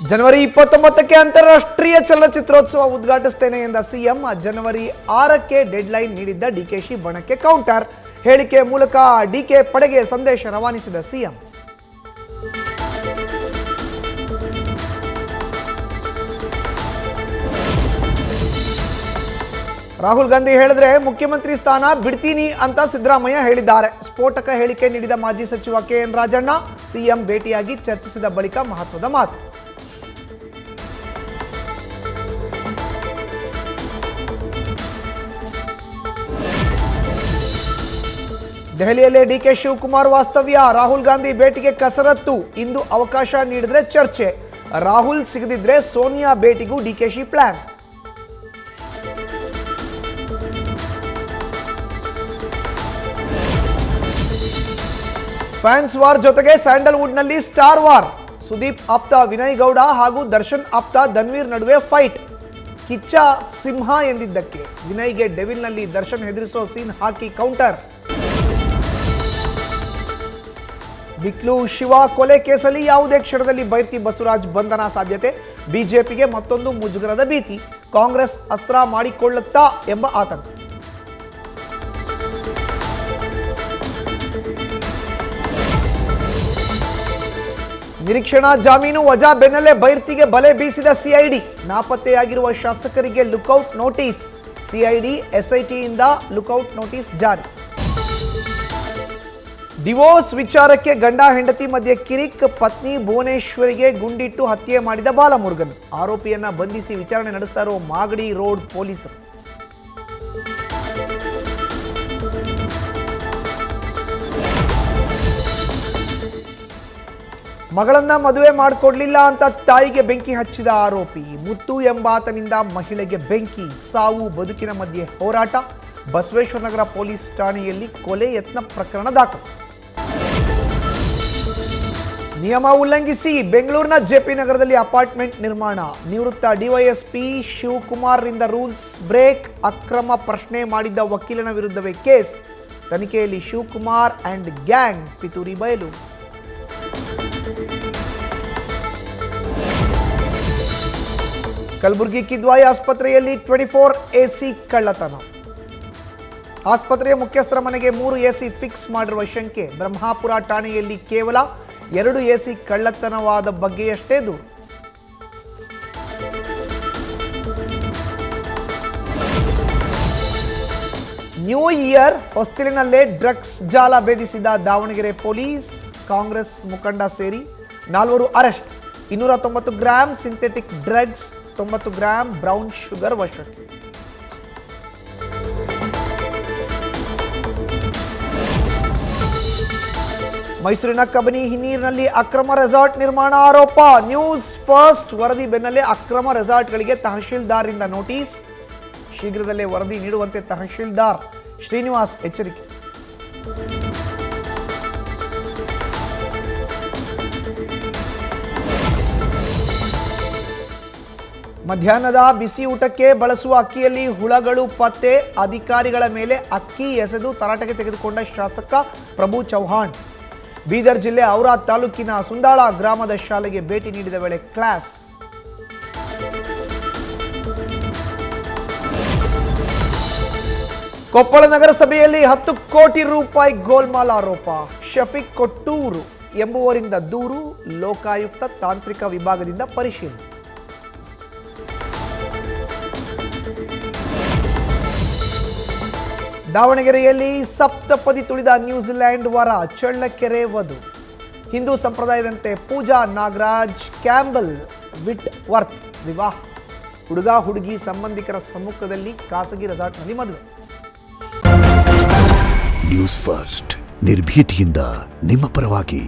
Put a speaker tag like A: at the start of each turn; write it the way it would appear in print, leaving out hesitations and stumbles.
A: ಜನವರಿ 29ಕ್ಕೆ ಅಂತಾರಾಷ್ಟ್ರೀಯ ಚಲನಚಿತ್ರೋತ್ಸವ ಉದ್ಘಾಟಿಸುತ್ತೇನೆ ಎಂದ ಸಿಎಂ. ಜನವರಿ 6ಕ್ಕೆ ಡೆಡ್ಲೈನ್ ನೀಡಿದ್ದ ಡಿಕೆಶಿ ಬಣಕ್ಕೆ ಕೌಂಟರ್. ಹೇಳಿಕೆ ಮೂಲಕ ಡಿಕೆ ಪಡೆಗೆ ಸಂದೇಶ ರವಾನಿಸಿದ ಸಿಎಂ. ರಾಹುಲ್ ಗಾಂಧಿ ಹೇಳಿದ್ರೆ ಮುಖ್ಯಮಂತ್ರಿ ಸ್ಥಾನ ಬಿಡ್ತೀನಿ ಅಂತ ಸಿದ್ದರಾಮಯ್ಯ ಹೇಳಿದ್ದಾರೆ. ಸ್ಫೋಟಕ ಹೇಳಿಕೆ ನೀಡಿದ ಮಾಜಿ ಸಚಿವ ಕೆಎನ್ ರಾಜಣ್ಣ ಸಿಎಂ ಭೇಟಿಯಾಗಿ ಚರ್ಚಿಸಿದ ಬಳಿಕ ಮಹತ್ವದ ಮಾತು. ದೆಹಲಿಯಲ್ಲಿ ಡಿಕೆ ಶಿವಕುಮಾರ್ ವಾಸ್ತವ್ಯ. ರಾಹುಲ್ ಗಾಂಧಿ ಭೇಟಿಗೆ ಕಸರತ್ತು. ಇಂದು ಅವಕಾಶ ನೀಡಿದ್ರೆ ಚರ್ಚೆ. ರಾಹುಲ್ ಸಿಗದಿದ್ರೆ ಸೋನಿಯಾ ಭೇಟಿಗೂ ಡಿಕೆಶಿ ಪ್ಲಾನ್. ಫ್ಯಾನ್ಸ್ ವಾರ್ ಜೊತೆಗೆ ಸ್ಯಾಂಡಲ್ವುಡ್ನಲ್ಲಿ ಸ್ಟಾರ್ ವಾರ್. ಸುದೀಪ್ ಆಪ್ತ ವಿನಯ್ ಗೌಡ ಹಾಗೂ ದರ್ಶನ್ ಆಪ್ತ ಧನ್ವೀರ್ ನಡುವೆ ಫೈಟ್. ಕಿಚ್ಚ ಸಿಂಹ ಎಂದಿದ್ದಕ್ಕೆ ವಿನಯ್ಗೆ ಡೆವಿಲ್ನಲ್ಲಿ ದರ್ಶನ್ ಹೆದರಿಸೋ ಸೀನ್ ಹಾಕಿ ಕೌಂಟರ್. ಬಿಕ್ಲು ಶಿವ ಕೊಲೆ ಕೇಸಲ್ಲಿ ಯಾವುದೇ ಕ್ಷಣದಲ್ಲಿ ಬೈರ್ತಿ ಬಸವರಾಜ್ ಬಂಧನ ಸಾಧ್ಯತೆ. ಬಿಜೆಪಿಗೆ ಮತ್ತೊಂದು ಮುಜುಗರದ ಭೀತಿ. ಕಾಂಗ್ರೆಸ್ ಅಸ್ತ್ರ ಮಾಡಿಕೊಳ್ಳುತ್ತಾ ಎಂಬ ಆತಂಕ. ನಿರೀಕ್ಷಣಾ ಜಾಮೀನು ವಜಾ ಬೆನ್ನಲ್ಲೇ ಬೈರ್ತಿಗೆ ಬಲೆ ಬೀಸಿದ ಸಿಐಡಿ. ನಾಪತ್ತೆಯಾಗಿರುವ ಶಾಸಕರಿಗೆ ಲುಕೌಟ್ ನೋಟಿಸ್. ಸಿಐಡಿ ಎಸ್ಐಟಿಯಿಂದ ಲುಕೌಟ್ ನೋಟಿಸ್ ಜಾರಿ. ಡಿವೋರ್ಸ್ ವಿಚಾರಕ್ಕೆ ಗಂಡ ಹೆಂಡತಿ ಮಧ್ಯೆ ಕಿರಿಕ್. ಪತ್ನಿ ಭುವನೇಶ್ವರಿಗೆ ಗುಂಡಿಟ್ಟು ಹತ್ಯೆ ಮಾಡಿದ ಬಾಲಮುರುಗನ್. ಆರೋಪಿಯನ್ನ ಬಂಧಿಸಿ ವಿಚಾರಣೆ ನಡೆಸ್ತಾ ಇರೋ ಮಾಗಡಿ ರೋಡ್ ಪೊಲೀಸರು. ಮಗಳನ್ನ ಮದುವೆ ಮಾಡಿಕೊಡ್ಲಿಲ್ಲ ಅಂತ ತಾಯಿಗೆ ಬೆಂಕಿ ಹಚ್ಚಿದ ಆರೋಪಿ. ಮುತ್ತು ಎಂಬಾತನಿಂದ ಮಹಿಳೆಗೆ ಬೆಂಕಿ. ಸಾವು ಬದುಕಿನ ಮಧ್ಯೆ ಹೋರಾಟ. ಬಸವೇಶ್ವರನಗರ ಪೊಲೀಸ್ ಠಾಣೆಯಲ್ಲಿ ಕೊಲೆ ಯತ್ನ ಪ್ರಕರಣ ದಾಖಲು. ನಿಯಮ ಉಲ್ಲಂಘಿಸಿ ಬೆಂಗಳೂರಿನ ಜೆಪಿ ನಗರದಲ್ಲಿ ಅಪಾರ್ಟ್ಮೆಂಟ್ ನಿರ್ಮಾಣ. ನಿವೃತ್ತ ಡಿವೈಎಸ್ಪಿ ಶಿವಕುಮಾರ್ರಿಂದ ರೂಲ್ಸ್ ಬ್ರೇಕ್. ಅಕ್ರಮ ಪ್ರಶ್ನೆ ಮಾಡಿದ್ದ ವಕೀಲನ ವಿರುದ್ಧವೇ ಕೇಸ್. ತನಿಖೆಯಲ್ಲಿ ಶಿವಕುಮಾರ್ ಅಂಡ್ ಗ್ಯಾಂಗ್ ಪಿತೂರಿ ಬಯಲು. ಕಲಬುರಗಿ ಕಿದ್ವಾಯಿ ಆಸ್ಪತ್ರೆಯಲ್ಲಿ 24 ಎಸಿ ಕಳ್ಳತನ. ಆಸ್ಪತ್ರೆಯ ಮುಖ್ಯಸ್ಥರ ಮನೆಗೆ 3 ಎಸಿ ಫಿಕ್ಸ್ ಮಾಡಿರುವ ಶಂಕೆ. ಬ್ರಹ್ಮಾಪುರ ಠಾಣೆಯಲ್ಲಿ ಕೇವಲ 2 ಎಸಿ ಕಳ್ಳತನವಾದ ಬಗ್ಗೆಯಷ್ಟೇ ದೂರು. ನ್ಯೂ ಇಯರ್ ಹೊಸ್ತಿಲಿನಲ್ಲೇ ಡ್ರಗ್ಸ್ ಜಾಲ ಭೇದಿಸಿದ ದಾವಣಗೆರೆ ಪೊಲೀಸ್. ಕಾಂಗ್ರೆಸ್ ಮುಖಂಡ ಸೇರಿ 4 arrest. 290 gram synthetic drugs, 90 gram brown sugar ವಶಕ್ಕೆ. ಮೈಸೂರಿನ ಕಬಿನಿ ಹಿನ್ನೀರಿನಲ್ಲಿ ಅಕ್ರಮ ರೆಸಾರ್ಟ್ ನಿರ್ಮಾಣ ಆರೋಪ. ನ್ಯೂಸ್ ಫಸ್ಟ್ ವರದಿ ಬೆನ್ನಲ್ಲೇ ಅಕ್ರಮ ರೆಸಾರ್ಟ್ಗಳಿಗೆ ತಹಶೀಲ್ದಾರ್ರಿಂದ ನೋಟಿಸ್. ಶೀಘ್ರದಲ್ಲೇ ವರದಿ ನೀಡುವಂತೆ ತಹಶೀಲ್ದಾರ್ ಶ್ರೀನಿವಾಸ್ ಎಚ್ಚರಿಕೆ. ಮಧ್ಯಾಹ್ನದ ಬಿಸಿ ಊಟಕ್ಕೆ ಬಳಸುವ ಅಕ್ಕಿಯಲ್ಲಿ ಹುಳಗಳು ಪತ್ತೆ. ಅಧಿಕಾರಿಗಳ ಮೇಲೆ ಅಕ್ಕಿ ಎಸೆದು ತರಾಟೆಗೆ ತೆಗೆದುಕೊಂಡ ಶಾಸಕ ಪ್ರಭು ಚೌಹಾಣ್. ಬೀದರ್ ಜಿಲ್ಲೆ ಔರಾದ್ ತಾಲೂಕಿನ ಸುಂದಾಳ ಗ್ರಾಮದ ಶಾಲೆಗೆ ಭೇಟಿ ನೀಡಿದ ವೇಳೆ ಕ್ಲಾಸ್. ಕೊಪ್ಪಳ ನಗರಸಭೆಯಲ್ಲಿ 10 ಕೋಟಿ ರೂಪಾಯಿ ಗೋಲ್ಮಾಲ್ ಆರೋಪ. ಶಫೀಕ್ ಕೊಟ್ಟೂರು ಎಂಬುವರಿಂದ ದೂರು. ಲೋಕಾಯುಕ್ತ ತಾಂತ್ರಿಕ ವಿಭಾಗದಿಂದ ಪರಿಶೀಲನೆ. ದಾವಣಗೆರೆಯಲ್ಲಿ ಸಪ್ತಪದಿ ತುಳಿದ ನ್ಯೂಜಿಲೆಂಡ್ ವರ. ಚಳ್ಳಕೆರೆ ವಧು. ಹಿಂದೂ ಸಂಪ್ರದಾಯದಂತೆ ಪೂಜಾ ನಾಗರಾಜ್ ಕ್ಯಾಂಬಲ್ ವಿಟ್ ವರ್ತ್ ವಿವಾಹ. ಹುಡುಗ ಹುಡುಗಿ ಸಂಬಂಧಿಕರ ಸಮ್ಮುಖದಲ್ಲಿ ಖಾಸಗಿ ರೆಸಾರ್ಟ್ನಲ್ಲಿ ಮದುವೆ.
B: ನ್ಯೂಸ್ ಫಸ್ಟ್ ನಿರ್ಭೀತಿಯಿಂದ ನಿಮ್ಮ ಪರವಾಗಿ.